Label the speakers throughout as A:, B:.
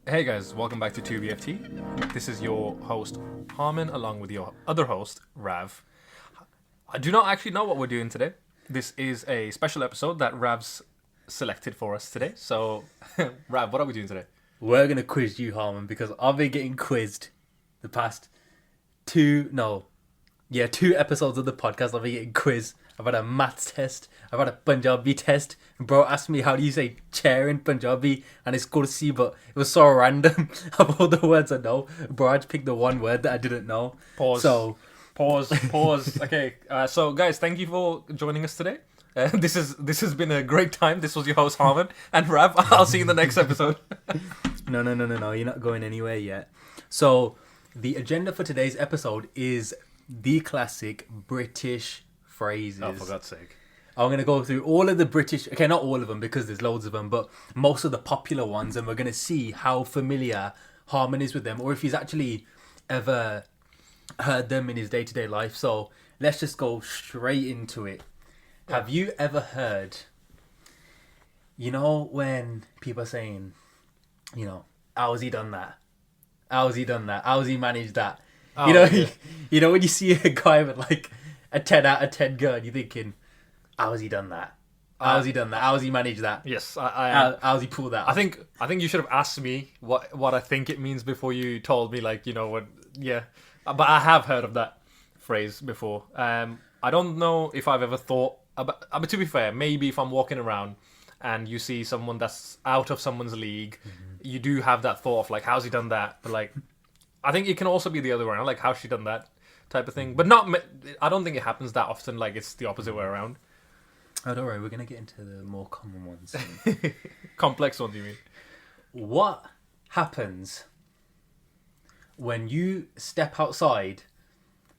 A: Hey guys, welcome back to 2BFT. This is your host, Harman, along with your other host, Rav. I do not actually know what we're doing today. This is a special episode that Rav's selected for us today. So, Rav, what are we doing today?
B: We're going to quiz you, Harman, because I've been getting quizzed the past two episodes of the podcast. I've been getting quizzed. I've had a maths test. I've had a Punjabi test. Bro asked me, how do you say chair in Punjabi? And it's kursi, but it was so random. Of all the words I know, bro, I just picked the one word that I didn't know.
A: Pause. Okay, so guys, thank you for joining us today. This has been a great time. This was your host, Harman, and Rav. I'll see you in the next episode.
B: No. You're not going anywhere yet. So, the agenda for today's episode is the classic British phrases.
A: Oh, for God's sake.
B: I'm going to go through all of the British... Okay, not all of them because there's loads of them, but most of the popular ones, and we're going to see how familiar Harman is with them, or if he's actually ever heard them in his day-to-day life. So, let's just go straight into it. Yeah. Have you ever heard... You know when people are saying, you know, how's he done that? How's he done that? How's he managed that?
A: Oh,
B: you know when you see a guy with like a 10 out of 10 gun, you're thinking, how's he done that? How's he done that? How's he managed that?
A: Yes,
B: how's he pulled that off?
A: I think you should have asked me what I think it means before you told me, like, you know what. Yeah, but I have heard of that phrase before. I don't know if I've ever thought about. But to be fair, maybe if I'm walking around and you see someone that's out of someone's league, you do have that thought of like, how's he done that? But like, I think it can also be the other way around, like, how's she done that type of thing. But I don't think it happens that often. Like, it's the opposite way around.
B: Oh, don't worry, we're going to get into the more common ones.
A: Complex ones, you mean?
B: What happens when you step outside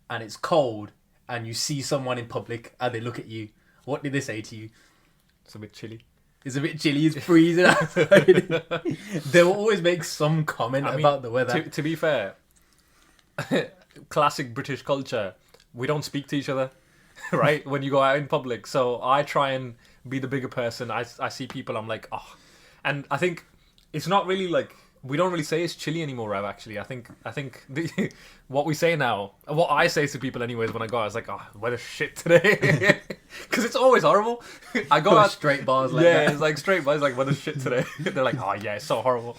B: and it's cold and you see someone in public and they look at you? What did they say to you?
A: It's a bit chilly.
B: It's a bit chilly, it's freezing outside. They will always make some comment about the weather.
A: To be fair, classic British culture, we don't speak to each other. Right, when you go out in public, so I try and be the bigger person. I see people, I'm like, oh, and I think it's not really like, we don't really say it's chilly anymore, Rav. Actually, I think what we say now, what I say to people anyways when I go out, is like, oh, weather's shit today, because it's always horrible. I go out
B: straight bars, like that.
A: It's like straight bars, like, weather's shit today. They're like, oh yeah, it's so horrible.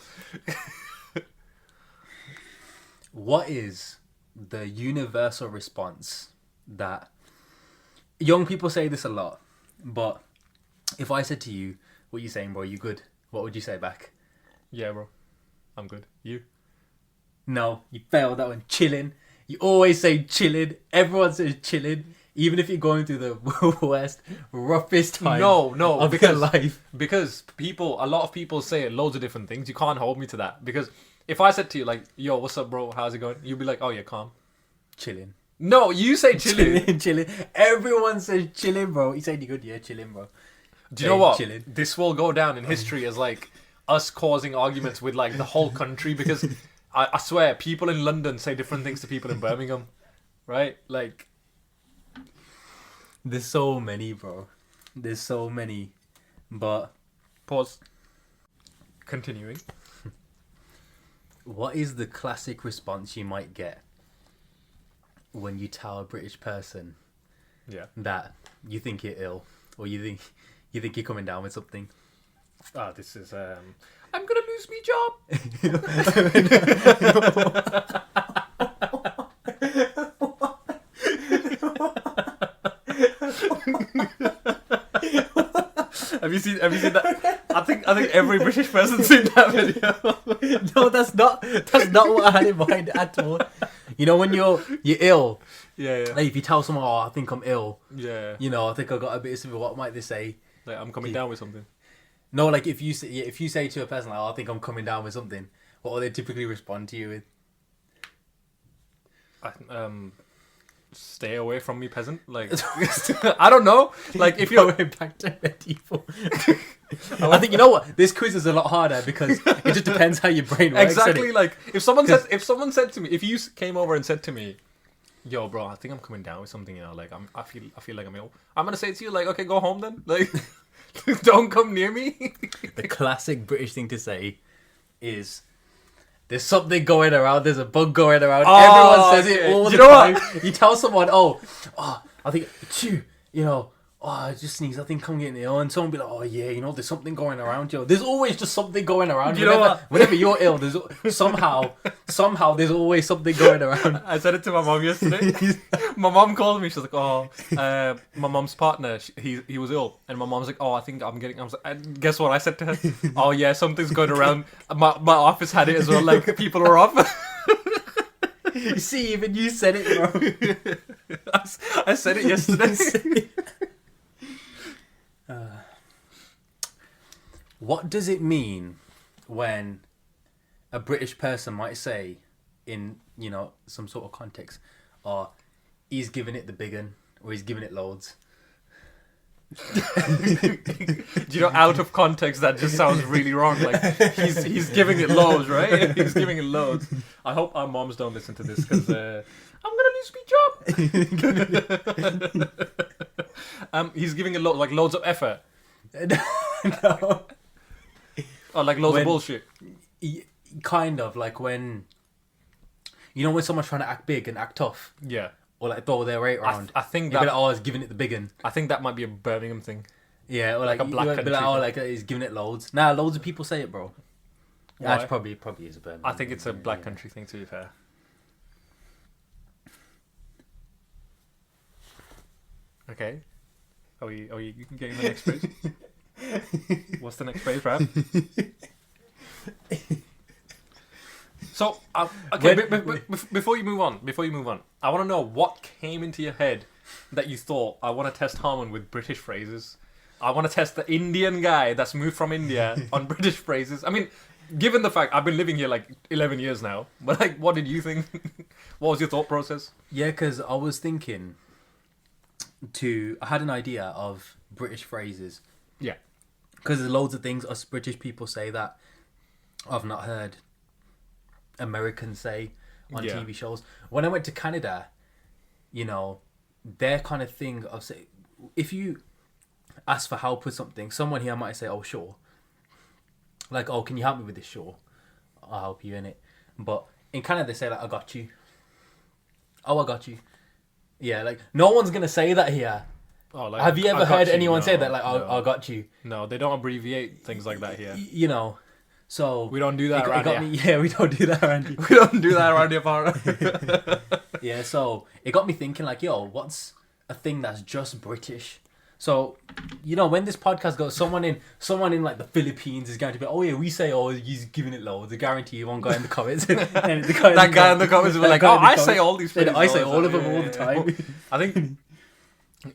B: What is the universal response that young people say this a lot, but if I said to you, what are you saying, bro? You good? What would you say back?
A: Yeah, bro. I'm good. You?
B: No, you failed that one. Chilling. You always say chilling. Everyone says chilling. Even if you're going through the worst, roughest time of your life.
A: Because a lot of people say loads of different things. You can't hold me to that. Because if I said to you, like, yo, what's up, bro? How's it going? You'd be like, oh, yeah, calm.
B: Chilling.
A: No, you say chilling.
B: Chilling. Everyone says chilling, bro. You said you good? Yeah, chilling, bro.
A: Do you know what? Chilling. This will go down in history as like us causing arguments with like the whole country, because I swear people in London say different things to people in Birmingham, right? Like,
B: there's so many, bro. There's so many. But
A: pause. Continuing.
B: What is the classic response you might get when you tell a British person that you think you're ill, or you think you're coming down with something?
A: Ah, this is I'm gonna lose me job. Have you seen that? I think every British person's seen that video.
B: No, that's not what I had in mind at all. You know when you're ill.
A: Yeah.
B: Like if you tell someone, oh, I think I'm ill.
A: Yeah.
B: You know, I think I got a bit of something. What might they say?
A: Like, I'm coming down with something.
B: No, like if you say to a person, like, oh, I think I'm coming down with something, what will they typically respond to you with?
A: Stay away from me, peasant. Like, I don't know. Like, if you're
B: going back to medieval. I think, you know what, this quiz is a lot harder because it just depends how your brain works.
A: Exactly. Like, if someone said to me, if you came over and said to me, yo, bro, I think I'm coming down with something, you know, like, I feel like I'm ill, I'm gonna say to you, like, okay, go home then, like, don't come near me.
B: The classic British thing to say is, there's something going around. There's a bug going around.
A: Oh,
B: Everyone says
A: okay.
B: it all
A: You
B: the
A: know
B: time.
A: what?
B: You tell someone, I think, chew, you know, I just sneeze. I think I'm getting ill. And someone be like, oh yeah, you know, there's something going around, yo. There's always just something going around.
A: You know what?
B: Whenever you're ill, there's somehow there's always something going around.
A: I said it to my mom yesterday. My mom called me. She's like, "Oh, my mom's partner, he was ill," and my mom's like, "Oh, I think I'm getting." I was like, and guess what I said to her? "Oh yeah, something's going around. My office had it as well. Like people are off."
B: You see, even you said it, bro.
A: I said it yesterday.
B: What does it mean when a British person might say, in some sort of context, or he's giving it the big un, or he's giving it loads?
A: Do you know, out of context, that just sounds really wrong. Like he's giving it loads, right? He's giving it loads. I hope our moms don't listen to this because I'm gonna lose my job. He's giving it like loads of effort.
B: No.
A: Or like loads of bullshit.
B: Kind of like when when someone's trying to act big and act tough,
A: Yeah.
B: or like throw their weight around.
A: I think
B: You'd be
A: that
B: like, oh, he's giving it the big un.
A: I think that might be a Birmingham thing.
B: Yeah, or like
A: a black
B: you'd be like,
A: country
B: oh,
A: thing.
B: like he's giving it loads. Nah, loads of people say it, bro.
A: Why?
B: Actually, probably is a Birmingham.
A: I think it's a black country thing, to be fair. Okay. Are we getting the next phrase? What's the next phrase, Rav? So, okay, before you move on, I want to know what came into your head that you thought, I want to test Harman with British phrases. I want to test the Indian guy that's moved from India on British phrases. I mean, given the fact I've been living here like 11 years now, but like, what did you think? What was your thought process?
B: Yeah, because I was thinking I had an idea of British phrases.
A: Yeah.
B: Because there's loads of things us British people say that I've not heard Americans say on
A: Yeah.
B: TV shows. When I went to Canada, their kind of thing of say, if you ask for help with something, someone here might say, oh, sure. Like, oh, can you help me with this? Sure. I'll help you in it. But in Canada, they say, like, I got you. Oh, I got you. Yeah, like, no one's going to say that here.
A: Oh, like,
B: Have you ever heard anyone say that? Like,
A: no.
B: I got you.
A: No, they don't abbreviate things like that here.
B: So
A: We don't do that around here.
B: Yeah, we don't do that around here.
A: We don't do that around here, Farah.
B: Yeah, so it got me thinking, like, yo, what's a thing that's just British? So, when this podcast goes, someone in like the Philippines is going to be, oh yeah, we say, oh, he's giving it loads. I guarantee you one guy in the comments. And the
A: Guy in the comments will be like, oh, I say all these phrases.
B: I say all of them all the time.
A: I think,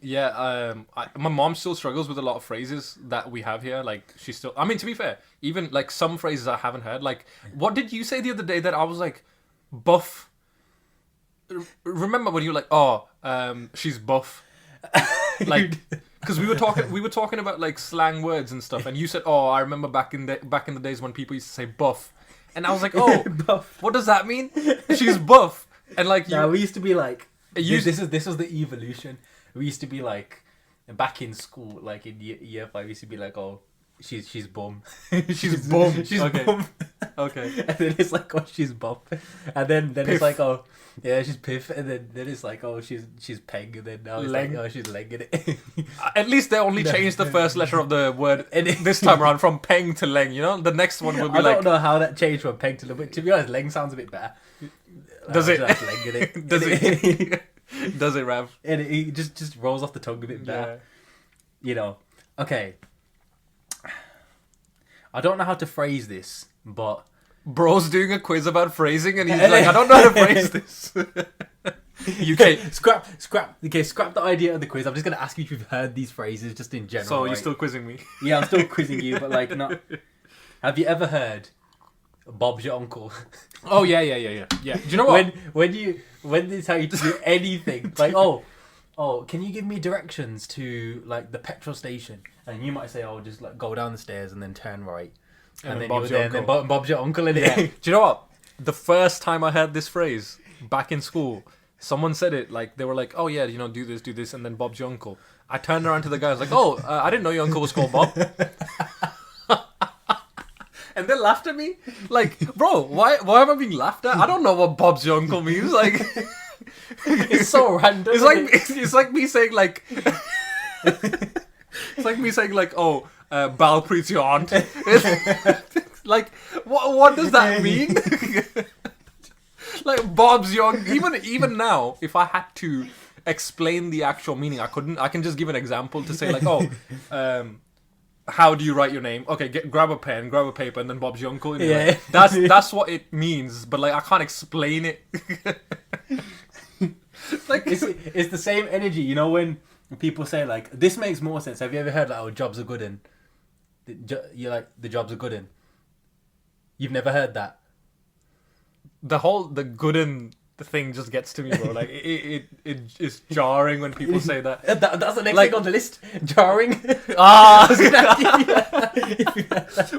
A: yeah, my mom still struggles with a lot of phrases that we have here. Like, I mean, to be fair, even like some phrases I haven't heard. Like, what did you say the other day that I was like, buff? Remember when you were like, oh, she's buff? Like, because we were talking about like slang words and stuff, and you said, oh, I remember back in the days when people used to say buff, and I was like, oh,
B: Buff.
A: what does that mean? She's buff, and like
B: We used to be like,
A: You-
B: this was the evolution. We used to be like, back in school, like in year 5, we used to be like, oh, she's bum.
A: she's bum.
B: She's
A: Okay.
B: bum.
A: Okay.
B: And then it's like, oh, she's buff. And then
A: Piff.
B: it's like, oh, yeah, she's piff. And then it's like, oh, she's peg. And then now it's
A: Leg.
B: like, oh, she's legging it.
A: At least they only changed the first letter of the word
B: And
A: this time around from peng to leng. The next one will be
B: I
A: like.
B: don't know how that changed from peg to leg, but to be honest, leng sounds a bit better.
A: Does it?
B: That's legging it.
A: Does it? Does it, Rav?
B: And it just rolls off the tongue a bit better. Okay. I don't know how to phrase this, but
A: Bro's doing a quiz about phrasing, and he's like, I don't know how to phrase this.
B: okay, scrap. Okay, scrap the idea of the quiz. I'm just gonna ask you if you've heard these phrases just in general.
A: So you're
B: right?
A: still quizzing me?
B: Yeah, I'm still quizzing you, but like not. Have you ever heard Bob's your uncle?
A: Oh yeah. Do you know what?
B: when they tell you to do anything, like oh, can you give me directions to like the petrol station? And you might say, oh, just like go down the stairs and then turn right. And then
A: Bob's
B: you're
A: your
B: there, and
A: uncle.
B: then Bob's your uncle in
A: Yeah.
B: it.
A: Do you know what? The first time I heard this phrase back in school, someone said it. Like they were like, "Oh yeah, do this," and then Bob's your uncle. I turned around to the guy. I was like, "Oh, I didn't know your uncle was called Bob." and they laughed at me. Like, bro, why am I being laughed at? I don't know what Bob's your uncle means. Like,
B: It's so random.
A: It's like me saying like, it's like me saying like, oh, Balpreet's your aunt. Like, what does that mean? Like, Bob's your, even now, if I had to explain the actual meaning, I couldn't. I can just give an example to say like, oh, how do you write your name? Okay, grab a pen, grab a paper, and then Bob's your uncle. And
B: Yeah.
A: like, that's what it means. But like, I can't explain it. Like,
B: It's the same energy, you know, when people say like, this makes more sense. Have you ever heard like, oh, jobs are good in? You're like, the jobs are good in. You've never heard that?
A: the good and the thing just gets to me, bro. Like, it is jarring when people say that.
B: That's the next
A: Like-
B: thing on the list. Jarring.
A: Ah,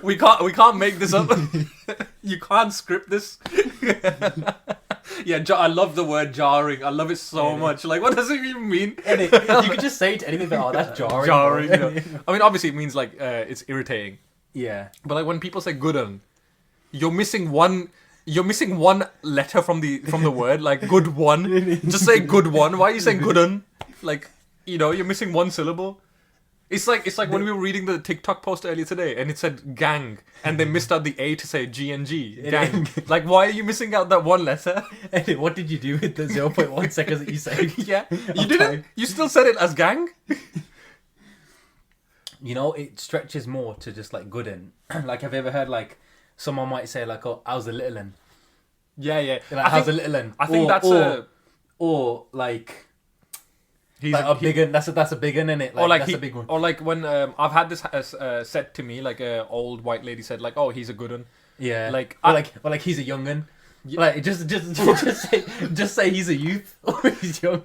A: we can't make this up. You can't script this. Yeah, I love the word jarring. I love it so much. Like, what does it even mean?
B: And you could just say to anything, but oh, that's jarring.
A: Jarring.
B: bro.
A: You know. I mean, obviously, it means like it's irritating.
B: Yeah.
A: But like when people say "gooden," you're missing one. You're missing one letter from the word. Like good one. Just say good one. Why are you saying "gooden"? Like, you know, you're missing one syllable. It's like when we were reading the TikTok post earlier today, and it said "gang," and they missed out the A to say G&G. Gang. Like, why are you missing out that one letter?
B: And what did you do with the 0.1 seconds that you said?
A: Yeah, you didn't. You still said it as gang.
B: You know, it stretches more to just like good in. Like, have you ever heard like someone might say like, "Oh, how's the little un?"
A: Yeah, yeah.
B: Like, how's the little un?
A: I think that's
B: or like.
A: He's
B: Like a big un, that's a big un, innit? Like, that's a big one.
A: Or like when I've had this said to me, like a old white lady said, like, "Oh, he's a good one."
B: Yeah.
A: Like,
B: or like he's a young un.
A: Yeah.
B: Like just say he's a youth or he's young.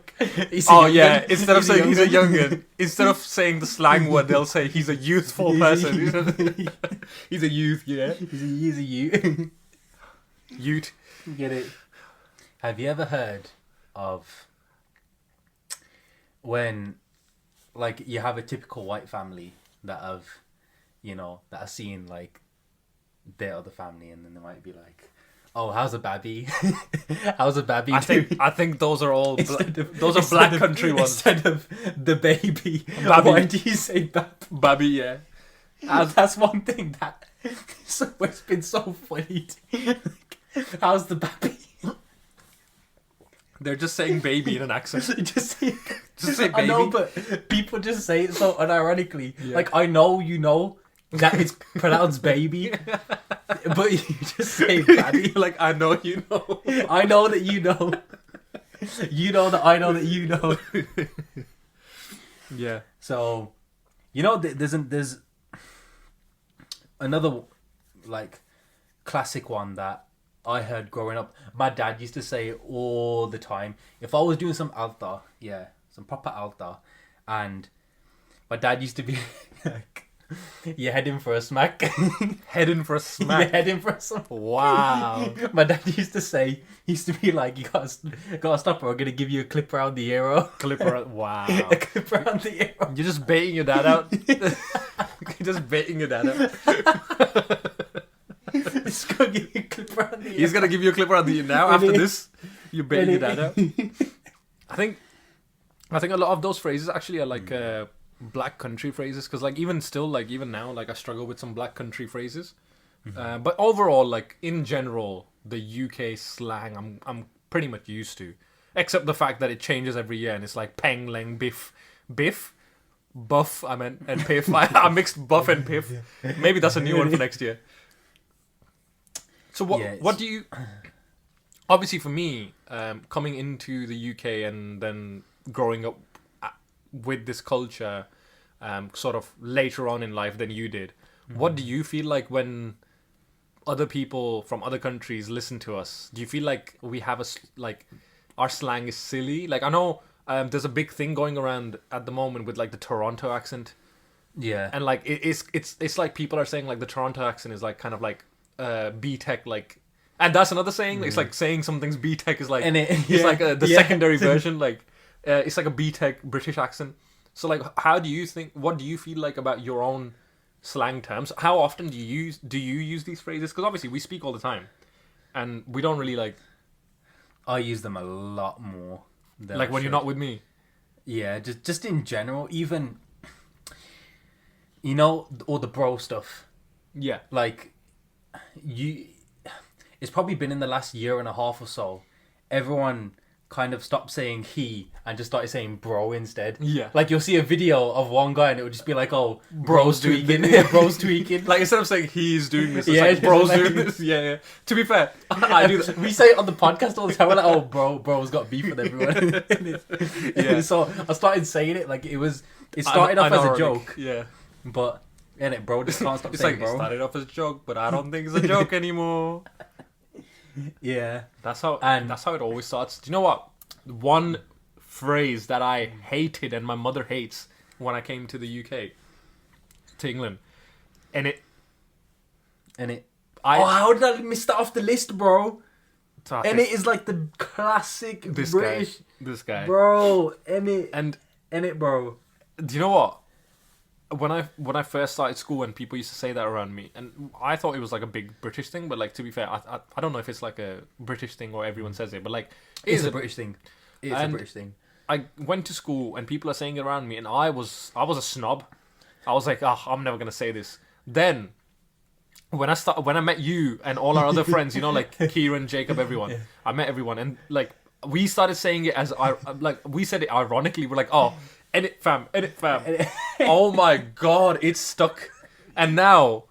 B: He's a
A: Oh
B: young
A: yeah,
B: un.
A: instead of saying he's a
B: young
A: youngin, instead of saying the slang word, they'll say he's a youthful person. He's a youth, yeah.
B: He's a youth.
A: Ute.
B: Get it? Have you ever heard of when, like, you have a typical white family that have, you know, that are seeing like their other family, and then they might be like, "Oh, how's a babby? How's a babby?"
A: I think those are all those are
B: instead
A: black
B: of-
A: country ones.
B: Instead of the baby,
A: Babby.
B: why do you say bab?
A: Babby, yeah.
B: That's one thing that it's been so funny. How's the babby?
A: They're just saying baby in an accent.
B: Just say,
A: baby.
B: I know, but people just say it so unironically.
A: Yeah.
B: Like, I know you know that it's pronounced baby, but you just say babby.
A: Like, I know you know.
B: I know that you know. You know that I know that you know.
A: Yeah.
B: So, you know, there's another like classic one that I heard growing up. My dad used to say it all the time. If I was doing some altar, some proper altar, and my dad used to be like, "You're heading for a smack."
A: Heading for a
B: You're
A: smack.
B: heading for a smack.
A: Wow.
B: My dad used to be like, "You gotta stop, or I'm gonna give you a clip around the ear."
A: Clipper. Wow.
B: A clip around the ear.
A: You're just baiting your dad out. You're just baiting your dad out.
B: He's gonna give you a clip around the ear.
A: He's gonna give you a clip around the now. After this, you're baiting your dad out. I think a lot of those phrases actually are like black country phrases, because like even still, like even now, like I struggle with some black country phrases. But overall, like in general, the UK slang I'm pretty much used to, except the fact that it changes every year, and it's like peng, leng, biff, buff. I meant and piff. I mixed buff and piff. Maybe that's a new one for next year. So what do you? Obviously, for me, coming into the UK and then growing up with this culture, sort of later on in life than you did, what do you feel like when other people from other countries listen to us? Do you feel like we have our slang is silly? Like, I know there's a big thing going around at the moment with like the Toronto accent.
B: Yeah.
A: And like it's like people are saying like the Toronto accent is like kind of like B-Tech, like, and that's another saying. It's like saying something's B-Tech is like it's like the secondary version, like it's like a B-Tech British accent. So like, what do you feel like about your own slang terms. How often do you use these phrases? Because obviously we speak all the time, and we don't really like
B: I use them a lot more than
A: like
B: I
A: when you're
B: should.
A: not with me.
B: Yeah, just in general, even you know, all the bro stuff.
A: Yeah,
B: Like you, it's probably been in the last year and a half or so. Everyone kind of stopped saying he and just started saying bro instead.
A: Yeah.
B: Like you'll see a video of one guy and it would just be like, oh,
A: Bro's
B: bro's
A: doing
B: tweaking,
A: this.
B: bro's tweaking.
A: like instead of saying he's doing this, it's
B: Yeah,
A: like
B: it's
A: bro's
B: like-
A: doing this. Yeah, yeah. To be fair, I do that.
B: We say it on the podcast all the time. We're like, oh, bro's got beef with everyone.
A: Yeah.
B: So I started saying it like it started off as a
A: Ironic.
B: joke,
A: Yeah.
B: but innit, bro just can't stop
A: It's
B: saying
A: like it
B: bro.
A: started off as a joke, but I don't think it's a joke anymore.
B: Yeah.
A: That's how
B: And-
A: it always starts. Do you know what? One phrase that I hated and my mother hates when I came to the UK, to England, and it.
B: Oh, how did I miss that off the list, bro?
A: Ah,
B: And it is like the classic
A: this
B: British,
A: this guy,
B: bro. And
A: and
B: bro.
A: do you know what? When I first started school and people used to say that around me, and I thought it was like a big British thing, but like to be fair, I don't know if it's like a British thing or everyone says it, but like
B: It's a British thing. It's a
A: And-
B: British thing.
A: I went to school and people are saying it around me, and I was a snob. I was like, oh, I'm never gonna say this. Then when I met you and all our other friends, you know, like Kieran, Jacob, everyone, I met everyone, and like we started saying it as we said it ironically. We're like, oh, edit fam. Oh my god, it's stuck. And now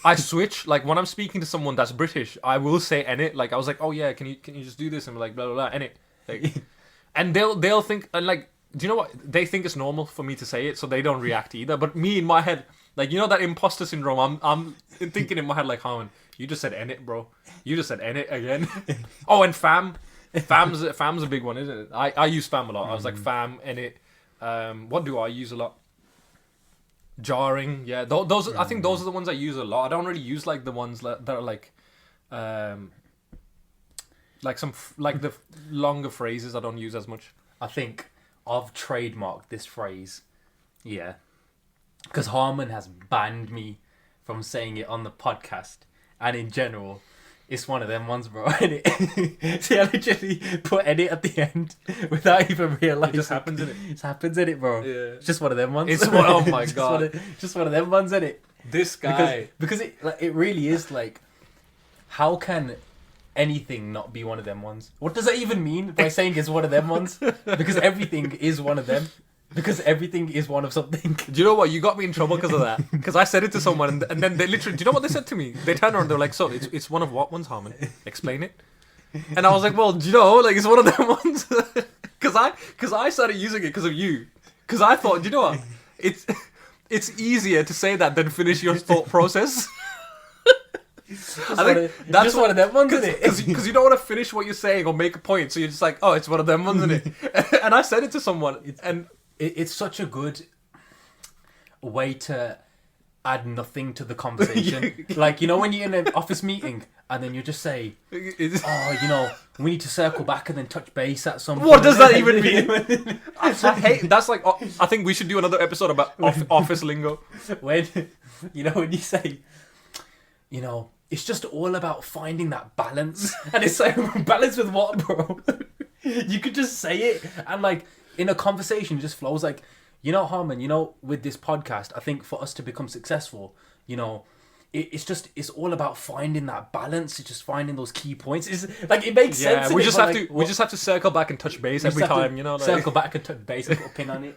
A: I switch. Like when I'm speaking to someone that's British, I will say "edit." Like I was like, "Oh yeah, can you just do this?" And we're like, "Blah blah blah." Edit. Like, and they'll think, and like, do you know what? They think it's normal for me to say it, so they don't react either. But me in my head, like you know that imposter syndrome. I'm thinking in my head like, Harman, you just said "edit, bro. You just said "edit" again." Oh, and fam. Fam's a big one, isn't it? I use fam a lot. I was like fam, edit. What do I use a lot? Jarring, yeah. Those I think those are the ones I use a lot. I don't really use like the ones that are like the longer phrases. I don't use as much.
B: I think I've trademarked this phrase. Yeah. Because Harman has banned me from saying it on the podcast and in general. It's one of them ones, bro. See, I literally put edit at the end without even realizing.
A: It just happens, innit?
B: It just happens, innit, bro?
A: Yeah.
B: It's just one of them ones.
A: It's one. Oh my
B: Just
A: god.
B: just one of them ones, innit?
A: This guy.
B: Because it really is like, how can anything not be one of them ones? What does that even mean by saying it's one of them ones? Because everything is one of them. Because everything is one of something.
A: Do you know what? You got me in trouble because of that. Because I said it to someone, and then they literally. Do you know what they said to me? They turned around. They're like, "So it's one of what ones, Harman? Explain it." And I was like, "Well, do you know, like it's one of them ones." Because I started using it because of you. Because I thought, do you know what? It's easier to say that than finish your thought process. I think that's
B: just one of them ones, isn't it?
A: Because you don't want to finish what you're saying or make a point, so you're just like, "Oh, it's one of them ones, isn't it?" And I said it to someone, and
B: It's such a good way to add nothing to the conversation. Like, you know, when you're in an office meeting and then you just say, "Oh, you know, we need to circle back and then touch base at some point."
A: What does that even mean? I hate that's like I think we should do another episode about office lingo.
B: When, you know, when you say, you know, it's just all about finding that balance. And it's like, balance with what, bro? You could just say it and like, in a conversation, it just flows. Like, you know, Harman, you know, with this podcast, I think for us to become successful, you know, it's all about finding that balance. It's just finding those key points. It's like, it makes sense.
A: We just have to circle back and touch base every time, you know. Like,
B: circle back and touch base and put a pin on it,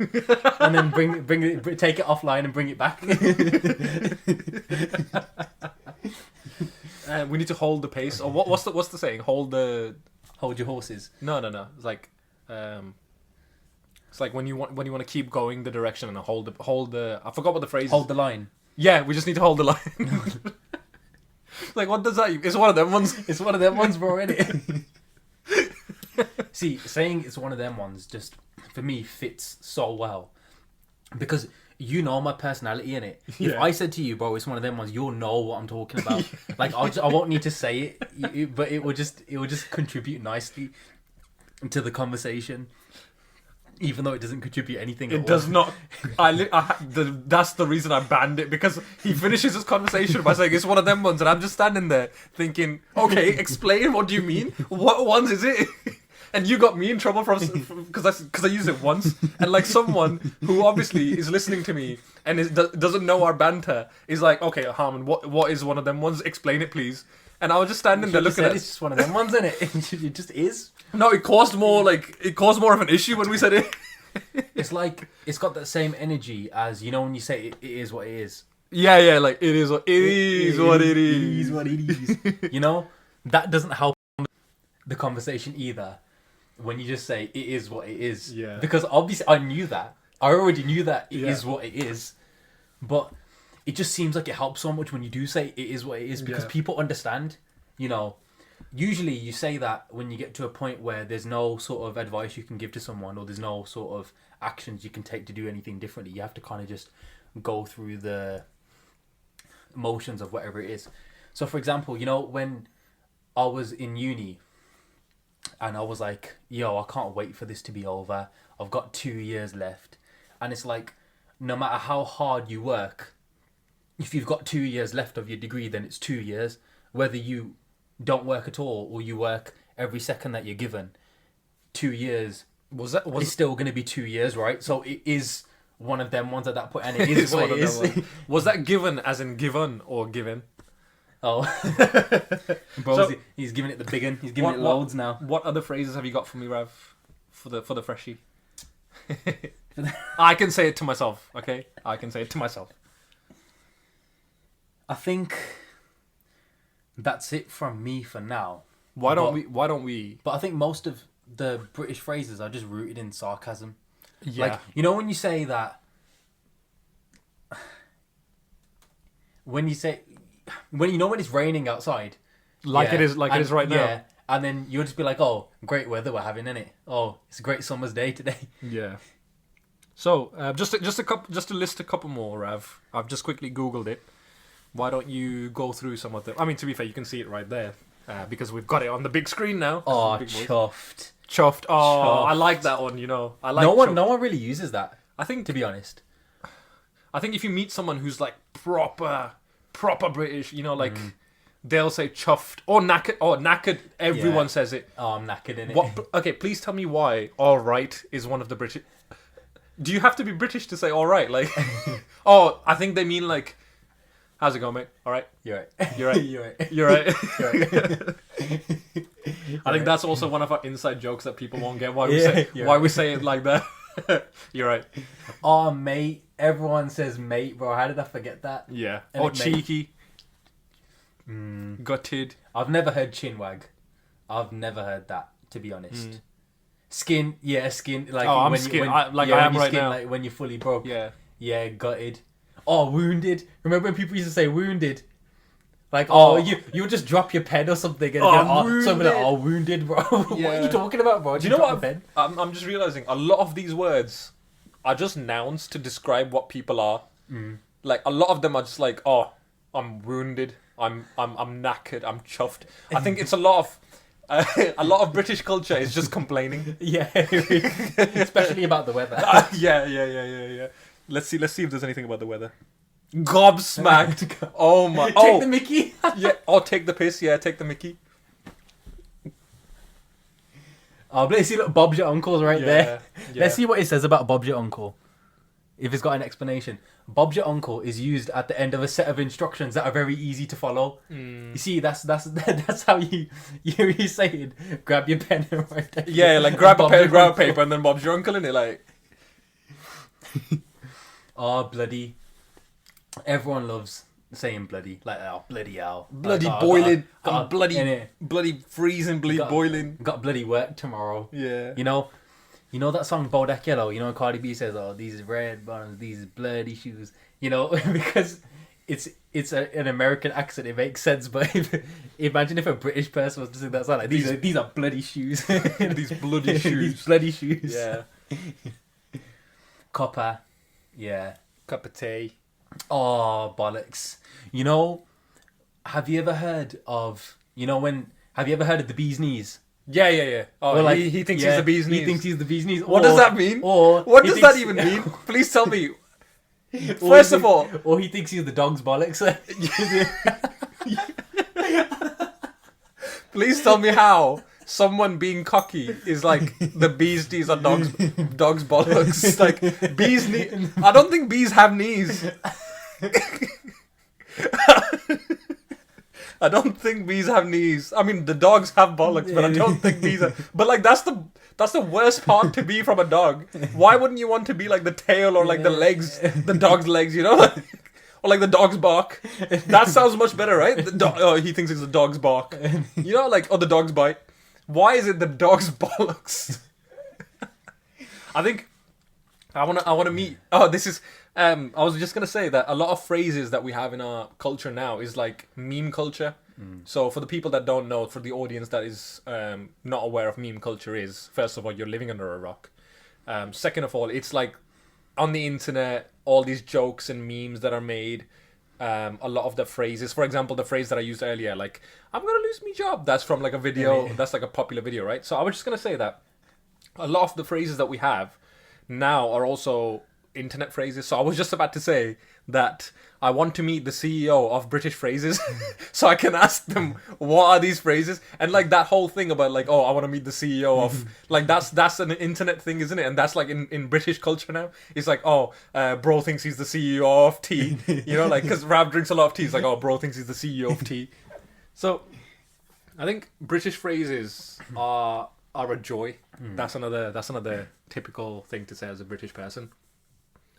B: and then take it offline and bring it back.
A: we need to hold the pace. Or what's the saying? Hold
B: your horses.
A: No. It's like it's like when you want to keep going the direction and hold the. I forgot what the phrase.
B: Hold the line.
A: Yeah, we just need to hold the line. Like, what does that? It's one of them ones.
B: It's one of them ones, bro. Innit? See, saying it's one of them ones just for me fits so well because you know my personality in it.
A: Yeah.
B: If I said to you, bro, it's one of them ones, you'll know what I'm talking about. Like, I won't need to say it, but it will just contribute nicely to the conversation. even though it doesn't contribute anything.
A: It does not. That's the reason I banned it, because he finishes his conversation by saying it's one of them ones, and I'm just standing there thinking, okay, explain. What do you mean? What ones is it? And you got me in trouble because I used it once, and like someone who obviously is listening to me and doesn't know our banter is like, okay, Harman, what is one of them ones? Explain it, please. And I was just standing there looking at it.
B: It's just one of them ones, isn't it? It just is.
A: No, it caused more of an issue when we said it.
B: It's like it's got that same energy as, you know, when you say it is what it is.
A: Yeah, like it is what it is. What it is.
B: It is what it is. You know, that doesn't help the conversation either. When you just say it is what it is.
A: Yeah.
B: Because obviously I knew that. I already knew that it is what it is. But it just seems like it helps so much when you do say it is what it is, because people understand. You know, usually you say that when you get to a point where there's no sort of advice you can give to someone, or there's no sort of actions you can take to do anything differently. You have to kind of just go through the motions of whatever it is. So for example, you know, when I was in uni and I was like, yo, I can't wait for this to be over. I've got 2 years left. And it's like, no matter how hard you work, if you've got 2 years left of your degree, then it's 2 years. Whether you don't work at all or you work every second that you're given, 2 years is still going to be 2 years, right? So it is one of them ones at that point, and it is what it is.
A: Was that given as in given or given?
B: Oh, bro, so, he's giving it the big one. He's giving it loads now.
A: What other phrases have you got for me, Rav? For the freshie. I can say it to myself. Okay, I can say it to myself.
B: I think that's it from me for now.
A: Why don't we?
B: But I think most of the British phrases are just rooted in sarcasm.
A: Yeah.
B: Like, you know when you say that, when it's raining outside,
A: it is right now. Yeah,
B: and then you'll just be like, "Oh, great weather we're having, innit? Oh, it's a great summer's day today."
A: Yeah. So just to list a couple more, Rav. I've just quickly Googled it. Why don't you go through some of them? I mean, to be fair, you can see it right there because we've got it on the big screen now.
B: Oh, chuffed.
A: Chuffed. Oh, chuffed. I like that one. You know, I like.
B: No one really uses that.
A: I think,
B: to be honest,
A: I think if you meet someone who's like proper British, you know, like they'll say chuffed or knackered. Oh, knackered. Everyone says it.
B: Oh, I'm knackered in it.
A: Okay, please tell me why all right is one of the British. Do you have to be British to say all right? Like, oh, I think they mean like, how's it going, mate? All right.
B: You're right.
A: You're right.
B: You're right.
A: You're right.
B: You're right.
A: I think that's also one of our inside jokes that people won't get. Why we say it like that. You're right.
B: Oh, mate. Everyone says mate, bro. How did I forget that?
A: Yeah. Or cheeky. Gutted.
B: I've never heard chinwag. I've never heard that, to be honest. Skin. Yeah, skin. Like,
A: oh, I'm skin. I am right now.
B: Like when you're fully broke.
A: Yeah.
B: Yeah, gutted. Oh, wounded. Remember when people used to say wounded? Like, you just drop your pen or something and something like, wounded, bro.
A: Yeah.
B: What are you talking about, bro?
A: Do you know what? I'm just realizing a lot of these words are just nouns to describe what people are. Like a lot of them are just like, oh, I'm wounded. I'm knackered. I'm chuffed. I think it's a lot of British culture is just complaining.
B: Yeah, especially about the weather.
A: Yeah. Let's see if there's anything about the weather. Gobsmacked. Oh my.
B: Take the mickey.
A: Yeah. Oh, take the piss. Yeah, take the mickey.
B: Oh, let's see. Look, Bob's your uncle's right there. Yeah. Let's see what it says about Bob's your uncle. If it's got an explanation. Bob's your uncle is used at the end of a set of instructions that are very easy to follow. You see, that's how you say it. Grab your pen and write that.
A: Yeah, like grab a pen, grab a paper, and then Bob's your uncle in it, like.
B: Oh, bloody. Everyone loves saying bloody. Like, oh, bloody hell.
A: Bloody boiling. I'm bloody freezing, boiling.
B: Got bloody work tomorrow.
A: Yeah.
B: You know that song Bodak Yellow? You know Cardi B says, oh, these red bottoms, these bloody shoes. You know, because it's an American accent, it makes sense. But imagine if a British person was to sing that song, like, these are bloody shoes.
A: These bloody shoes.
B: These bloody shoes.
A: Yeah.
B: Copper. Yeah.
A: Cup of tea.
B: Oh, bollocks. Have you ever heard of the bee's knees?
A: Yeah. Oh,
B: Or like
A: he thinks he's the bee's knees.
B: He thinks he's the bee's knees.
A: What does that mean?
B: Or
A: What
B: he
A: does that
B: thinks-
A: even mean? Please tell me.
B: or
A: First
B: he
A: of all,
B: thinks- or he thinks he's the dog's bollocks.
A: please tell me how someone being cocky is like the bee's knees or dog's bollocks. Like bees knee. I don't think bees have knees. I don't think bees have knees. I mean, the dogs have bollocks, but I don't think bees have. But like that's the worst part to be from a dog. Why wouldn't you want to be like the tail or like the legs, the dog's legs, you know? Or like the dog's bark. That sounds much better, right? He thinks it's the dog's bark. You know, like, or the dog's bite. Why is it the dog's bollocks? I think I wanna meet. Oh, this is. I was just gonna say that a lot of phrases that we have in our culture now is like meme culture. So for the people that don't know, for the audience that is not aware of meme culture, is first of all you're living under a rock. Second of all, it's like on the internet, all these jokes and memes that are made. A lot of the phrases, for example, the phrase that I used earlier, like "I'm gonna lose my job," that's from like a video. That's like a popular video, right? So I was just gonna say that a lot of the phrases that we have now are also internet phrases. So I was just about to say that I want to meet the CEO of British Phrases so I can ask them what are these phrases, and like that whole thing about like, oh, I want to meet the CEO of like that's an internet thing, isn't it? And that's like in British culture now. It's like, oh, bro thinks he's the CEO of tea, you know, like because Rav drinks a lot of tea. It's like, oh, bro thinks he's the CEO of tea. So I think British phrases are a joy. That's another typical thing to say as a British person.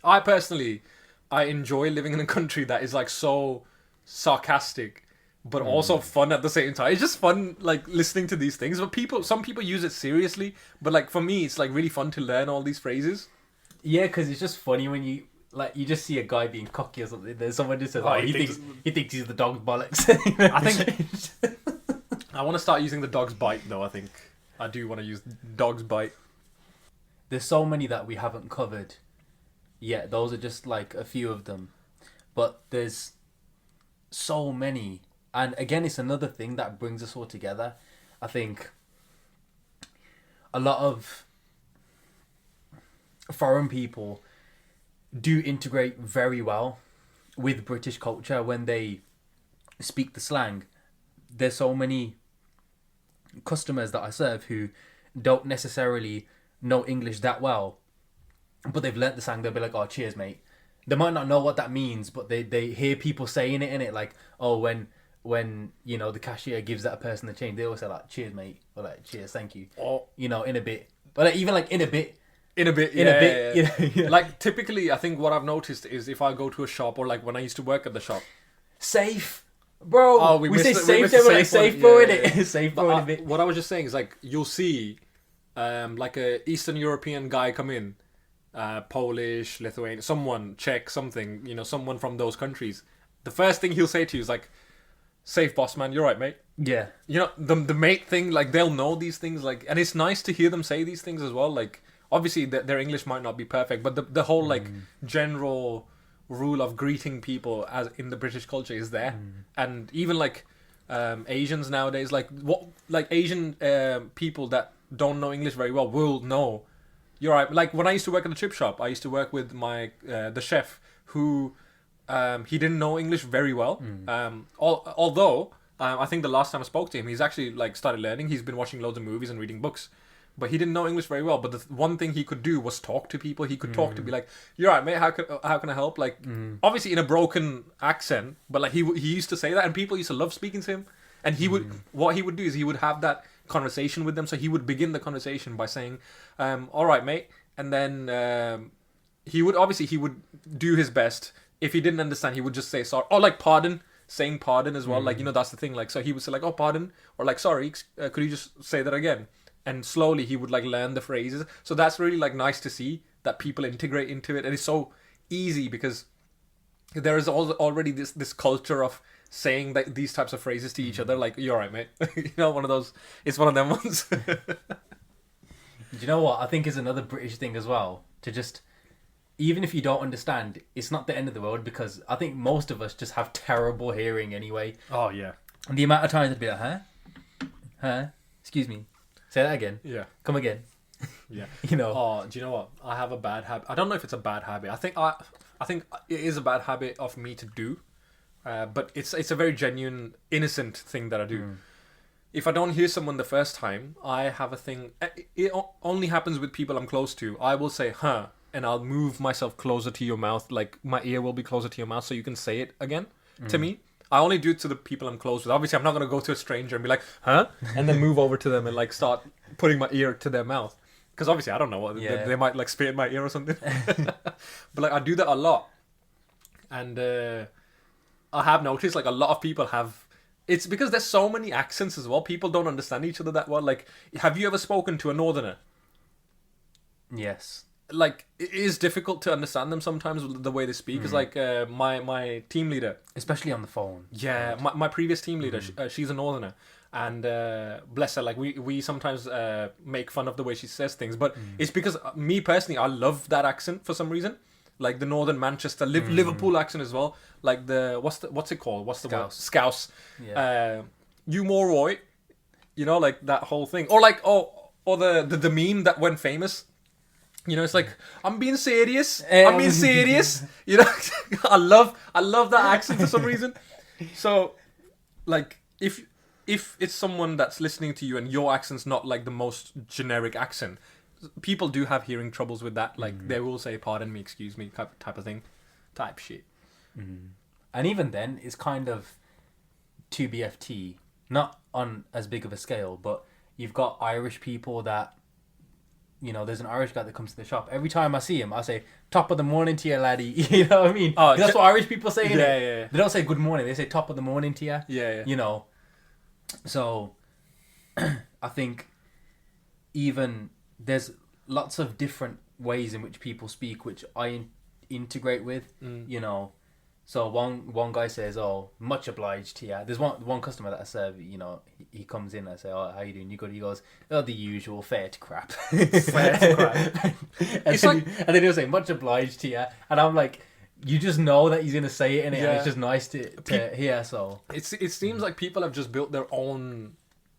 A: I personally, I enjoy living in a country that is like so sarcastic, but also fun at the same time. It's just fun, like listening to these things. But some people use it seriously. But like for me, it's like really fun to learn all these phrases.
B: Yeah, because it's just funny when you just see a guy being cocky or something. Then someone just says, "Oh, he thinks he's the dog's bollocks."
A: I think I want to start using the dog's bite though. I think I do want to use dog's bite.
B: There's so many that we haven't covered. Yeah, those are just like a few of them. But there's so many. And again, it's another thing that brings us all together. I think a lot of foreign people do integrate very well with British culture when they speak the slang. There's so many customers that I serve who don't necessarily know English that well, but they've learnt the slang. They'll be like, "Oh, cheers, mate." They might not know what that means, but they hear people saying it in it, like, "Oh, when you know the cashier gives that person the change, they always say like, 'Cheers, mate,' or like, 'Cheers, thank you.'"
A: Or
B: You know, in a bit, but like, even like in a bit,
A: in a bit.
B: You know, yeah.
A: Like typically, I think what I've noticed is if I go to a shop or like when I used to work at the shop.
B: safe, bro.
A: Oh,
B: we
A: missed
B: say
A: it- we
B: safe,
A: missed
B: then
A: the
B: we're like
A: safe
B: safe,
A: one.
B: bro,
A: Yeah,
B: in
A: yeah,
B: it. Safe,
A: But
B: bro, in a bit.
A: what I was just saying is like you'll see, like a Eastern European guy come in, Polish, Lithuanian, someone Czech, something, you know, someone from those countries. The first thing he'll say to you is like, "Safe, boss man, you're right, mate."
B: Yeah,
A: You know, the mate thing, like they'll know these things, like, and it's nice to hear them say these things as well. Like, obviously their English might not be perfect, but the whole like general rule of greeting people as in the British culture is there, and even like Asians nowadays, like Asian people that don't know English very well will know. You're right. Like when I used to work at the chip shop, I used to work with my the chef who he didn't know English very well. Although I think the last time I spoke to him, he's actually like started learning. He's been watching loads of movies and reading books, but he didn't know English very well. But the one thing he could do was talk to people. He could talk to be like, "You're right, mate. How can I help?" Like obviously in a broken accent, but like he used to say that, and people used to love speaking to him. And he would what he would do is he would have that conversation with them. So he would begin the conversation by saying, "All right, mate," and then he would do his best. If he didn't understand, he would just say sorry, or like pardon, saying pardon as well. Like, you know, that's the thing. Like, so he would say like, "Oh, pardon," or like, "Sorry, could you just say that again?" And slowly he would like learn the phrases. So that's really like nice to see that people integrate into it, and it's so easy because there is already this culture of saying that these types of phrases to each other, like, "You're right, mate." You know, one of those. It's one of them ones.
B: Do you know what I think is another British thing as well? To just, even if you don't understand, it's not the end of the world, because I think most of us just have terrible hearing anyway.
A: Oh yeah.
B: And the amount of times I'd be like, huh? Excuse me. Say that again.
A: Yeah.
B: Come again.
A: Yeah.
B: You know.
A: Oh, do you know what? I have a bad habit. I don't know if it's a bad habit. I think it is a bad habit of me to do, but it's a very genuine, innocent thing that I do. If I don't hear someone the first time, I have a thing. It only happens with people I'm close to. I will say, huh, and I'll move myself closer to your mouth. Like, my ear will be closer to your mouth so you can say it again to me. I only do it to the people I'm close with. Obviously, I'm not going to go to a stranger and be like, huh? And then move over to them and, like, start putting my ear to their mouth. Because obviously, I don't know what they might, like, spit in my ear or something. But, like, I do that a lot. And I have noticed, like, a lot of people have... It's because there's so many accents as well. People don't understand each other that well. Like, have you ever spoken to a northerner?
B: Yes.
A: Like, it is difficult to understand them sometimes, the way they speak. It's like my team leader.
B: Especially on the phone.
A: Yeah, my previous team leader, she's a northerner. And bless her, like, we sometimes make fun of the way she says things. But it's because, me personally, I love that accent for some reason. Like the Northern Manchester, Liverpool accent as well. Like the what's it called? What's the word? Scouse.
B: Yeah.
A: You more right. You know, like that whole thing. Or like or the meme that went famous. You know, it's like, I'm being serious. I'm being serious. You know, I love that accent for some reason. So, like, if it's someone that's listening to you and your accent's not like the most generic accent, people do have hearing troubles with that. Like, they will say, pardon me, excuse me, type of thing. Type shit.
B: And even then, it's kind of 2BFT, not on as big of a scale, but you've got Irish people that, you know, there's an Irish guy that comes to the shop. Every time I see him, I say, top of the morning to you, laddie. You know what I mean? Oh, that's what Irish people say, innit?
A: Yeah.
B: They don't say good morning, they say top of the morning to you.
A: Yeah.
B: You know? So, I think even there's lots of different ways in which people speak, which I integrate with, you know. So one guy says, "Oh, much obliged to you." There's one customer that I serve. You know, he comes in and I say, "Oh, how you doing? You good?" He goes, "Oh, the usual, fair to crap."
A: Fair to crap.
B: And then he'll say, "Much obliged to you," and I'm like, you just know that he's gonna say it, and it's just nice to hear. So
A: it seems like people have just built their own.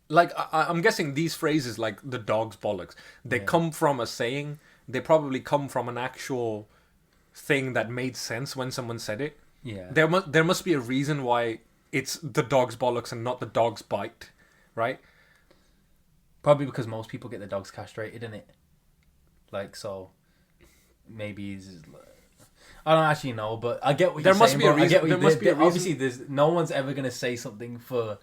A: Like, I'm guessing these phrases, like the dog's bollocks, they come from a saying. They probably come from an actual thing that made sense when someone said it.
B: Yeah.
A: There must be a reason why it's the dog's bollocks and not the dog's bite, right?
B: Probably because most people get their dogs castrated, innit? Like, so maybe I don't actually know, but I get what you're saying. There must be a reason. There must be a reason. Obviously, there's no one's ever gonna say something for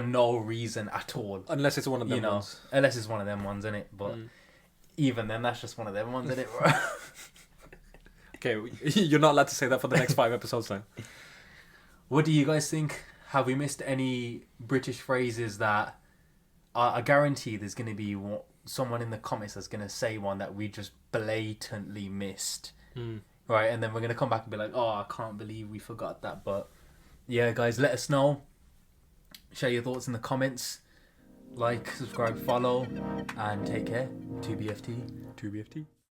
B: no reason at all,
A: unless it's one of them ones.
B: Unless it's one of them ones, innit? But even then, that's just one of them ones, innit?
A: Okay, you're not allowed to say that for the next 5 episodes then.
B: What do you guys think? Have we missed any British phrases that I guarantee there's going to be someone in the comments that's going to say one that we just blatantly missed, right? And then we're going to come back and be like, "Oh, I can't believe we forgot that." But yeah, guys, let us know. Share your thoughts in the comments. Like, subscribe, follow, and take care. 2BFT.
A: 2BFT.